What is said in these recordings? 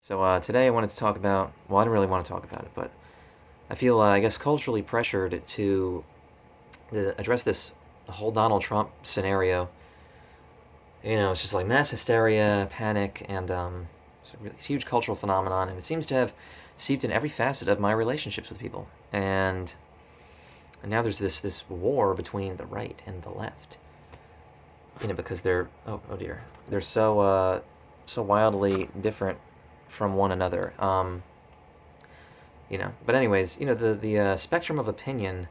So today I wanted to talk about, well, I don't really want to talk about it, but I feel, I guess, culturally pressured to address this whole Donald Trump scenario. It's just like mass hysteria, panic, and it's a really huge cultural phenomenon, and it seems to have seeped in every facet of my relationships with people. And now there's this war between the right and the left. Because oh dear, they're so wildly different from one another. But anyways, the spectrum of opinion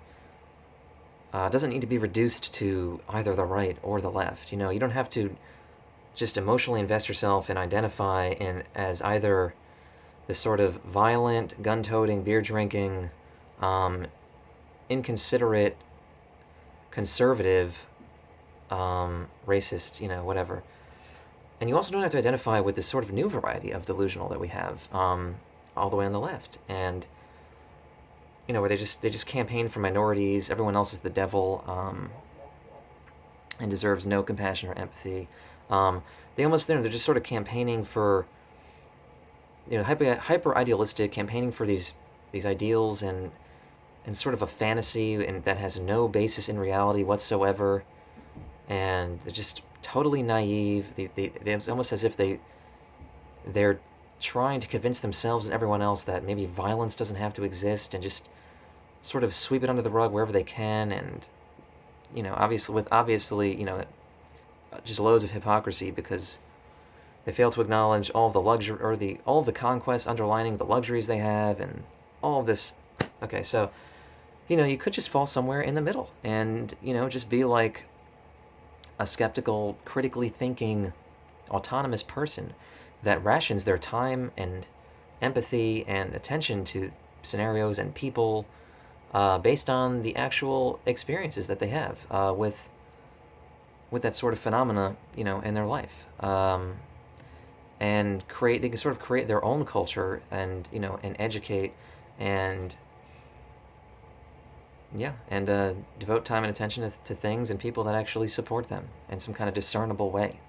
doesn't need to be reduced to either the right or the left. You don't have to just emotionally invest yourself and identify in as either this sort of violent, gun-toting, beer-drinking, um, inconsiderate, conservative, racist, whatever. And you also don't have to identify with this sort of new variety of delusional that we have, all the way on the left. And where they just campaign for minorities. Everyone else is the devil, and deserves no compassion or empathy. They almost they're just sort of campaigning for hyper idealistic, campaigning for these ideals and sort of a fantasy and that has no basis in reality whatsoever. And they're just totally naive. It's almost as if they're trying to convince themselves and everyone else that maybe violence doesn't have to exist and just sort of sweep it under the rug wherever they can. And obviously just loads of hypocrisy, because they fail to acknowledge all of the luxury, or all of the conquests underlining the luxuries they have, and all of this. Okay, so you could just fall somewhere in the middle and just be like a skeptical, critically thinking, autonomous person that rations their time and empathy and attention to scenarios and people based on the actual experiences that they have with that sort of phenomena, in their life, and they can sort of create their own culture and and educate and yeah, and devote time and attention to things and people that actually support them in some kind of discernible way,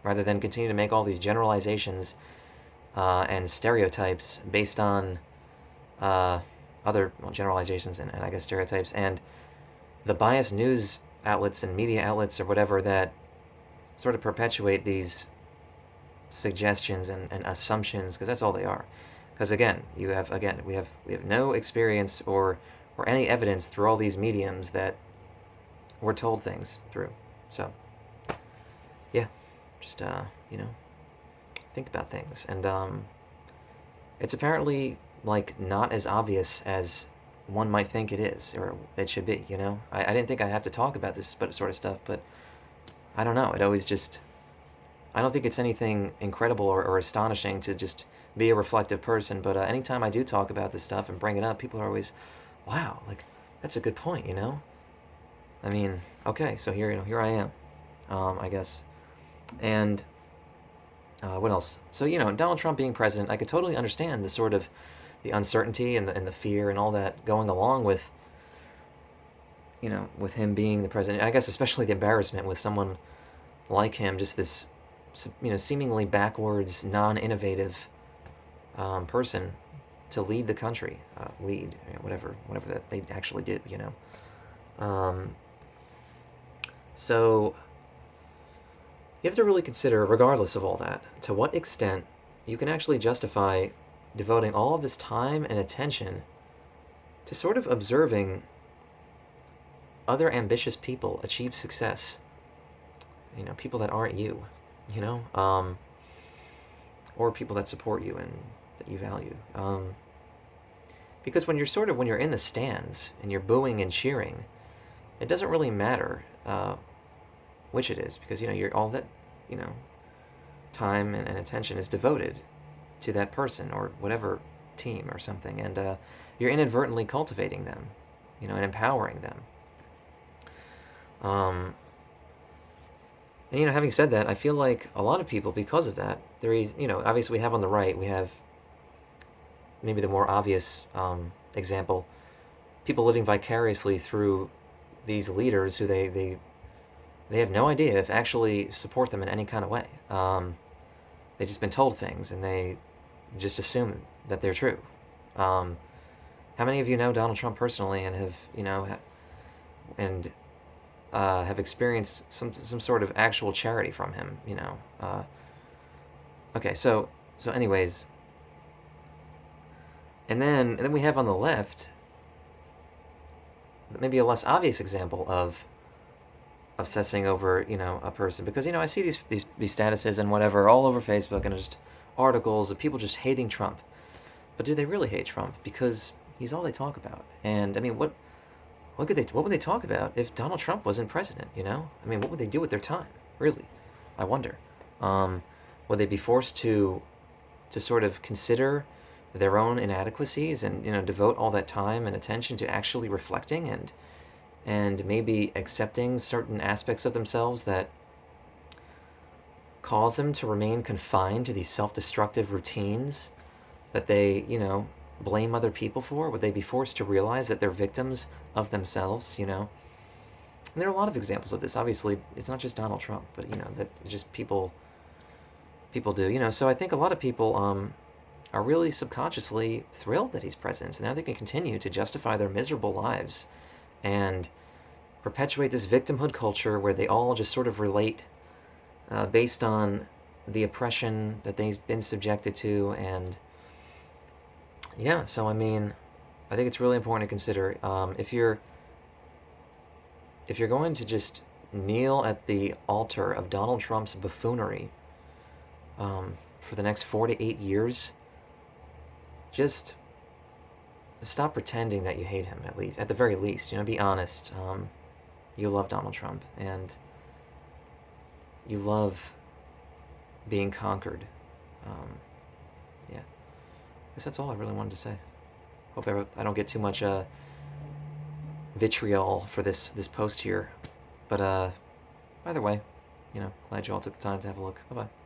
rather than continue to make all these generalizations and stereotypes based on uh, generalizations and I guess stereotypes and the biased news outlets and media outlets or whatever that sort of perpetuate these suggestions and assumptions, because that's all they are. Because we have no experience or any evidence through all these mediums that we're told things through. So yeah, just think about things. And it's apparently like not as obvious as one might think it is, or it should be. I didn't think I'd have to talk about this sort of stuff, but I don't know. It always just, I don't think it's anything incredible or astonishing to just be a reflective person. But anytime I do talk about this stuff and bring it up, people are always, wow, like that's a good point. I mean, okay, so here I am, I guess. And what else? So Donald Trump being president, I could totally understand the sort of the uncertainty and the fear and all that going along with with him being the president. I guess especially the embarrassment with someone like him, just this seemingly backwards, non-innovative person to lead the country, whatever that they actually did. Um, so you have to really consider, regardless of all that, to what extent you can actually justify devoting all of this time and attention to sort of observing other ambitious people achieve success. People that aren't you, you know, um, or people that support you and that you value. Because when you're in the stands and you're booing and cheering, it doesn't really matter which it is, because you're all that you know time and attention is devoted to that person or whatever team or something, and you're inadvertently cultivating them, and empowering them. Um, and having said that, I feel like a lot of people, because of that, there is, obviously we have on the right, we have maybe the more obvious example, people living vicariously through these leaders who they have no idea if actually support them in any kind of way. They've just been told things, and just assume that they're true. Um, how many of you know Donald Trump personally and have, and have experienced some sort of actual charity from him? Okay, so anyways, and then we have on the left maybe a less obvious example of obsessing over a person, because I see these statuses and whatever all over Facebook, and just articles of people just hating Trump. But do they really hate Trump? Because he's all they talk about. And I mean, what would they talk about if Donald Trump wasn't president? I mean, what would they do with their time? Really, I wonder. Um, would they be forced to sort of consider their own inadequacies and devote all that time and attention to actually reflecting and maybe accepting certain aspects of themselves that cause them to remain confined to these self-destructive routines that they, blame other people for? Would they be forced to realize that they're victims of themselves? And there are a lot of examples of this. Obviously, it's not just Donald Trump, but that just people do. So I think a lot of people are really subconsciously thrilled that he's president. So now they can continue to justify their miserable lives and perpetuate this victimhood culture where they all just sort of relate based on the oppression that they've been subjected to. And yeah, so I mean, I think it's really important to consider if you're going to just kneel at the altar of Donald Trump's buffoonery for the next 4 to 8 years, just stop pretending that you hate him. At the very least, be honest. You love Donald Trump, and you love being conquered. Yeah, I guess that's all I really wanted to say. Hope I don't get too much vitriol for this post here, but either way, glad you all took the time to have a look. Bye bye.